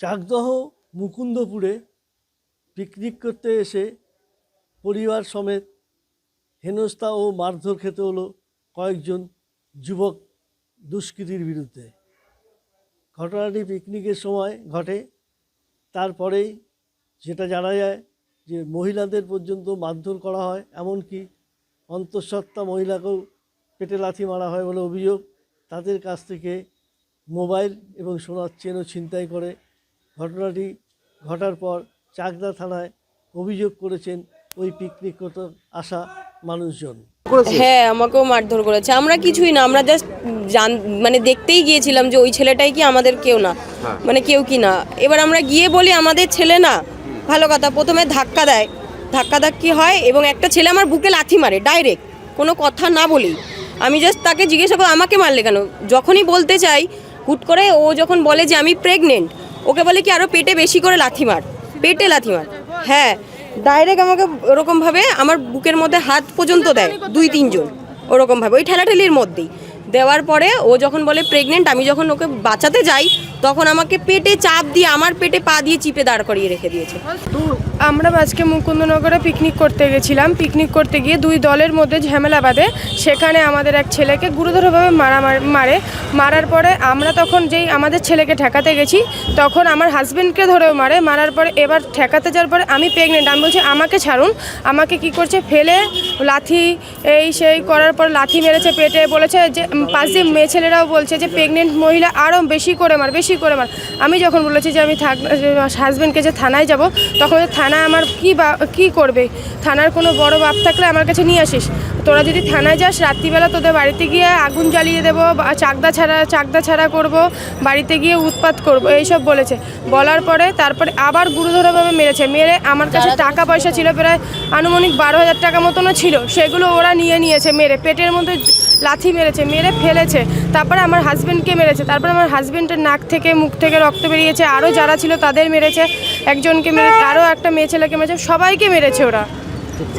Chakdaha মুকুন্দপুরে picnic করতে এসে পরিবার সমেত হেনস্থা ও মারধর খেতে হলো কয়েকজন যুবক দুষ্কৃতীর বিরুদ্ধে। ঘটনাটি পিকনিকের সময় ঘটে। তারপরেই যেটা জানা যায় যে মহিলাদের পর্যন্ত মারধর করা হয়, এমনকি অন্তঃসত্ত্বা মহিলাকেও পেটে লাথি মারা হয় বলে অভিযোগ। তাদের কাছ থেকে মোবাইল এবং সোনার চেনও ছিনতাই করে। ঘটনাটি ঘটার পর চাকদা থানায় অভিযোগ করেছেন ওই পিকনিক করতে আসা মানুষজন। হ্যাঁ, আমাকেও মারধর করেছে। আমরা কিছুই না, আমরা জাস্ট মানে দেখতেই গিয়েছিলাম যে ওই ছেলেটাই কি আমাদের কেউ না, মানে কেউ কি না। এবার আমরা গিয়ে বলি আমাদের ছেলে না, ভালো কথা। প্রথমে ধাক্কি হয় এবং একটা ছেলে আমার বুকে লাথি মারে ডাইরেক্ট, কোনো কথা না বলেই। আমি জাস্ট তাকে জিজ্ঞাসা করি আমাকে মারলে কেন। যখনই বলতে চাই হুট করে ও যখন বলে যে আমি প্রেগনেন্ট, ওকে বলে কি আরও পেটে বেশি করে লাথি মার, পেটে লাথি মার। হ্যাঁ, ডাইরেক্ট আমাকে ওরকমভাবে আমার বুকের মধ্যে হাত পর্যন্ত দেয় 2-3 জন ওরকমভাবে, ওই ঠেলাঠেলির মধ্যেই দেওয়ার পরে ও যখন বলে প্রেগনেন্ট, আমি যখন ওকে বাঁচাতে যাই তখন আমাকে পেটে চাপ দিয়ে আমার পেটে পা দিয়ে চিপে দাঁড় করিয়ে রেখে দিয়েছে। আমরা আজকে মুকুন্দনগরে পিকনিক করতে গেছিলাম। পিকনিক করতে গিয়ে দুই দলের মধ্যে ঝামেলা বাঁধে। সেখানে আমাদের এক ছেলেকে গুরুতরভাবে মারার পরে আমরা তখন যেই আমাদের ছেলেকে ঠেকাতে গেছি তখন আমার হাজব্যান্ডকে ধরেও মারার পরে এবার ঠেকাতে যাওয়ার পরে আমি প্রেগনেন্ট, আমি বলছি আমাকে ছাড়ুন। আমাকে কি করছে ফেলে লাথি এই সেই করার পর লাথি মেরেছে পেটে। বলেছে যে পাশ দিয়ে মেয়ে ছেলেরাও বলছে যে প্রেগনেন্ট মহিলা আরও বেশি করে মার। আমি যখন বলেছি যে আমি হাজব্যান্ডকে যে থানায় যাব, তখন থানায় আমার কি করবে, থানার কোনো বড় বাপ থাকলে আমার কাছে নিয়ে আসিস, তোরা যদি থানায় যাস রাত্রিবেলা তোদের বাড়িতে গিয়ে আগুন জ্বালিয়ে দেবো, চাকদা ছাড়া করব, বাড়িতে গিয়ে উৎপাত করব, এইসব বলেছে। বলার পরে তারপরে আবার গুরুতরভাবে মেরে আমার কাছে টাকা পয়সা ছিল প্রায় আনুমানিক 12,000 টাকা মতনও ছিল, সেগুলো ওরা নিয়েছে। মেরে পেটের মধ্যে লাথি মেরেছে, মেরে ফেলেছে। তারপরে আমার হাজব্যান্ডকে মেরেছে। তারপরে আমার হাজব্যান্ডের নাক থেকে মুখ থেকে রক্ত বেরিয়েছে। আরও যারা ছিল তাদের মেরেছে, একজনকে মেরেছে, আরও একটা মেয়ে ছেলেকে মেরেছে, সবাইকে মেরেছে ওরা।